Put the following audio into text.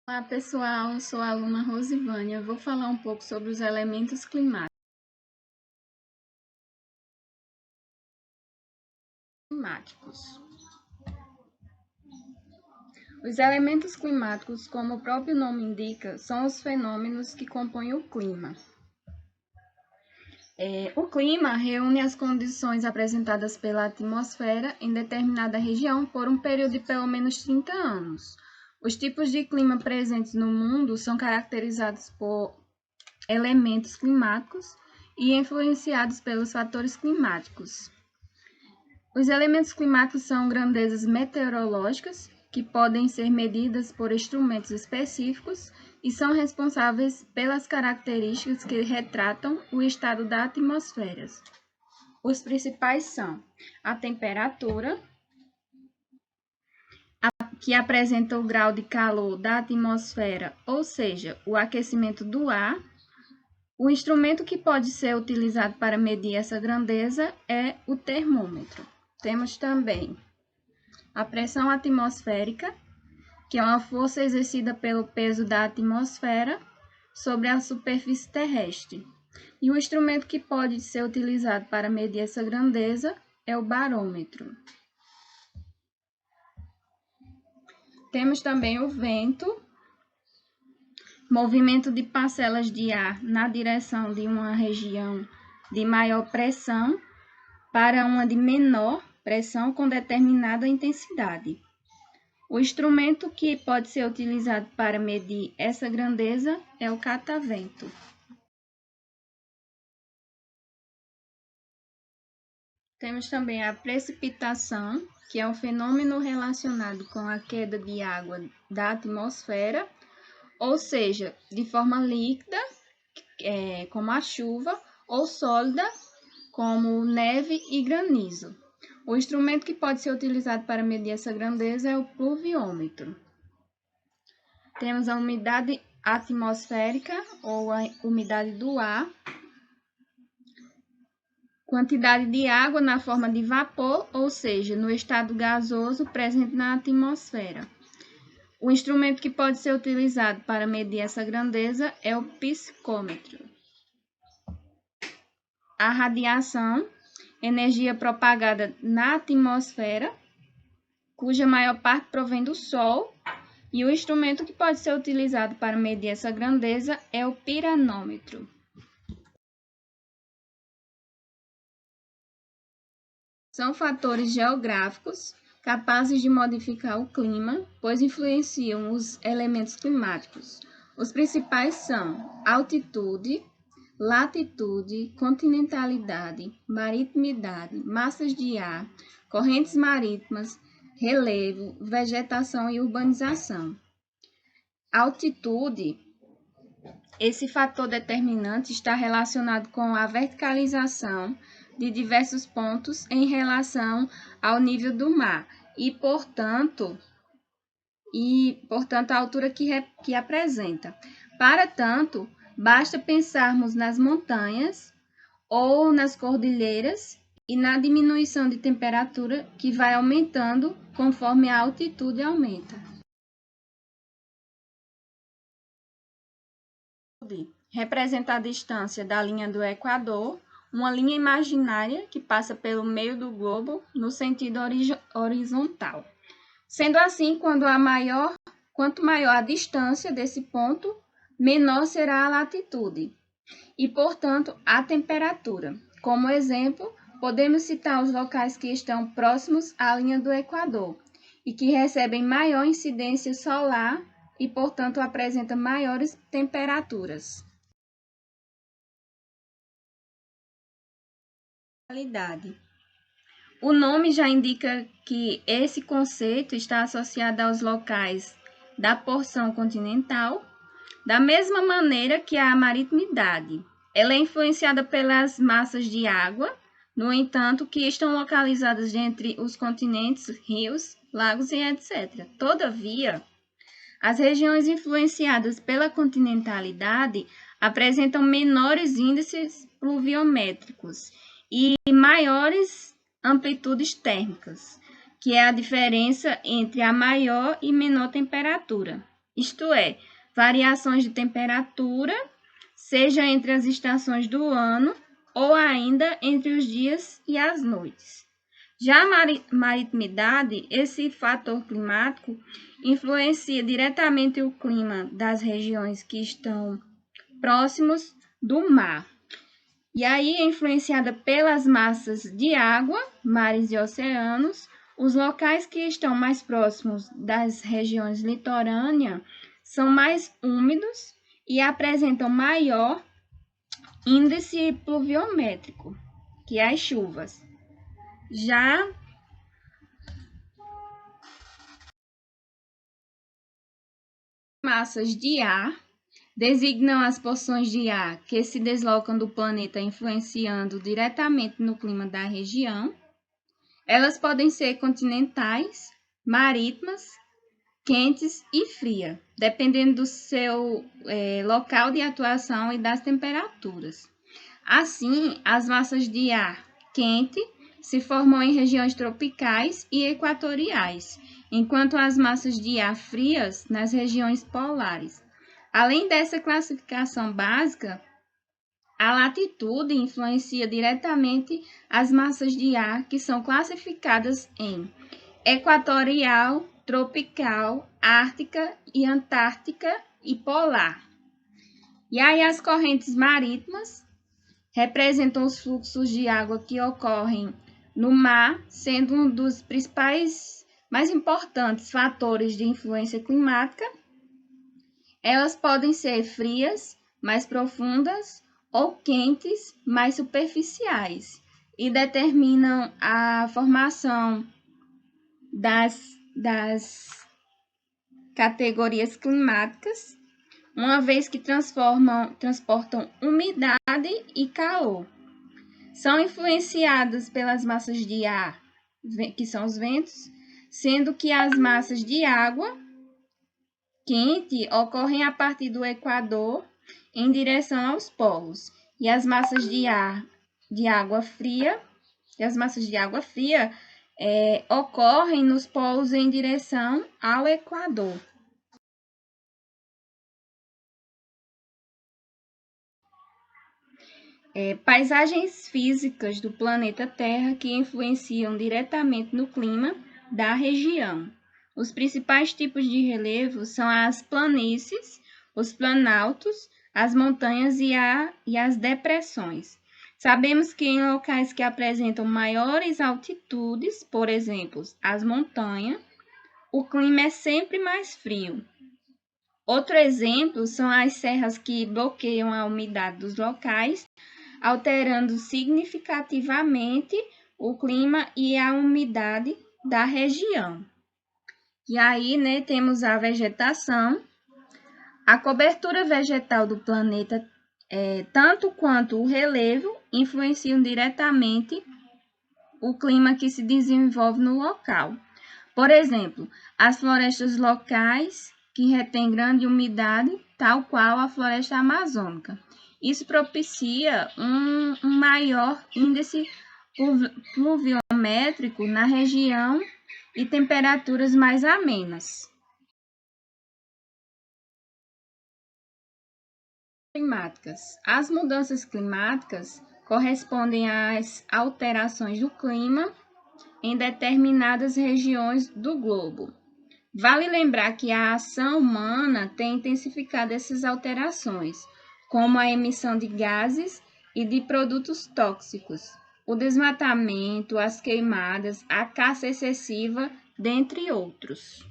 Olá pessoal, eu sou a aluna Rosivânia. Vou falar um pouco sobre os elementos climáticos. Os elementos climáticos, como o próprio nome indica, são os fenômenos que compõem o clima. O clima reúne as condições apresentadas pela atmosfera em determinada região por um período de pelo menos 30 anos. Os tipos de clima presentes no mundo são caracterizados por elementos climáticos e influenciados pelos fatores climáticos. Os elementos climáticos são grandezas meteorológicas que podem ser medidas por instrumentos específicos e são responsáveis pelas características que retratam o estado da atmosfera. Os principais são a temperatura, que apresenta o grau de calor da atmosfera, ou seja, o aquecimento do ar. O instrumento que pode ser utilizado para medir essa grandeza é o termômetro. Temos também a pressão atmosférica, que é uma força exercida pelo peso da atmosfera sobre a superfície terrestre. E o instrumento que pode ser utilizado para medir essa grandeza é o barômetro. Temos também o vento, movimento de parcelas de ar na direção de uma região de maior pressão para uma de menor pressão com determinada intensidade. O instrumento que pode ser utilizado para medir essa grandeza é o catavento. Temos também a precipitação, que é um fenômeno relacionado com a queda de água da atmosfera, ou seja, de forma líquida, como a chuva, ou sólida, como neve e granizo. O instrumento que pode ser utilizado para medir essa grandeza é o pluviômetro. Temos a umidade atmosférica, ou a umidade do ar, quantidade de água na forma de vapor, ou seja, no estado gasoso presente na atmosfera. O instrumento que pode ser utilizado para medir essa grandeza é o psicômetro. A radiação, energia propagada na atmosfera, cuja maior parte provém do Sol, e o instrumento que pode ser utilizado para medir essa grandeza é o piranômetro. São fatores geográficos capazes de modificar o clima, pois influenciam os elementos climáticos. Os principais são altitude, latitude, continentalidade, maritimidade, massas de ar, correntes marítimas, relevo, vegetação e urbanização. Altitude, esse fator determinante está relacionado com a verticalização de diversos pontos em relação ao nível do mar e, portanto, a altura que apresenta. Para tanto, basta pensarmos nas montanhas ou nas cordilheiras e na diminuição de temperatura que vai aumentando conforme a altitude aumenta. Representa a distância da linha do Equador, uma linha imaginária que passa pelo meio do globo no sentido horizontal. Sendo assim, quanto maior a distância desse ponto, menor será a latitude e, portanto, a temperatura. Como exemplo, podemos citar os locais que estão próximos à linha do Equador e que recebem maior incidência solar e, portanto, apresentam maiores temperaturas. O nome já indica que esse conceito está associado aos locais da porção continental, da mesma maneira que a maritimidade. Ela é influenciada pelas massas de água, no entanto, que estão localizadas entre os continentes, rios, lagos e etc. Todavia, as regiões influenciadas pela continentalidade apresentam menores índices pluviométricos e maiores amplitudes térmicas, que é a diferença entre a maior e menor temperatura. isto é, variações de temperatura, seja entre as estações do ano ou ainda entre os dias e as noites. Já a maritimidade, esse fator climático, influencia diretamente o clima das regiões que estão próximos do mar. E aí é influenciada pelas massas de água, mares e oceanos. Os locais que estão mais próximos das regiões litorâneas são mais úmidos e apresentam maior índice pluviométrico, que é as chuvas. Já massas de ar designam as porções de ar que se deslocam do planeta, influenciando diretamente no clima da região. Elas podem ser continentais, marítimas, quentes e frias, dependendo do seu local de atuação e das temperaturas. Assim, as massas de ar quente se formam em regiões tropicais e equatoriais, enquanto as massas de ar frias nas regiões polares. Além dessa classificação básica, a latitude influencia diretamente as massas de ar, que são classificadas em equatorial, tropical, ártica e antártica e polar. E aí as correntes marítimas representam os fluxos de água que ocorrem no mar, sendo um dos principais, mais importantes fatores de influência climática. Elas podem ser frias, mais profundas, ou quentes, mais superficiais, e determinam a formação das categorias climáticas, uma vez que transportam umidade e calor. São influenciadas pelas massas de ar, que são os ventos, sendo que as massas de água quente ocorrem a partir do Equador em direção aos polos, e as massas de água fria ocorrem nos polos em direção ao Equador. Paisagens físicas do planeta Terra que influenciam diretamente no clima da região. Os principais tipos de relevo são as planícies, os planaltos, as montanhas e as depressões. Sabemos que em locais que apresentam maiores altitudes, por exemplo, as montanhas, o clima é sempre mais frio. Outro exemplo são as serras que bloqueiam a umidade dos locais, alterando significativamente o clima e a umidade da região. E aí, temos a vegetação. A cobertura vegetal do planeta, tanto quanto o relevo, influenciam diretamente o clima que se desenvolve no local. Por exemplo, as florestas locais que retêm grande umidade, tal qual a floresta amazônica. Isso propicia um maior índice pluviométrico na região e temperaturas mais amenas. Climáticas. As mudanças climáticas correspondem às alterações do clima em determinadas regiões do globo. Vale lembrar que a ação humana tem intensificado essas alterações, como a emissão de gases e de produtos tóxicos, o desmatamento, as queimadas, a caça excessiva, dentre outros.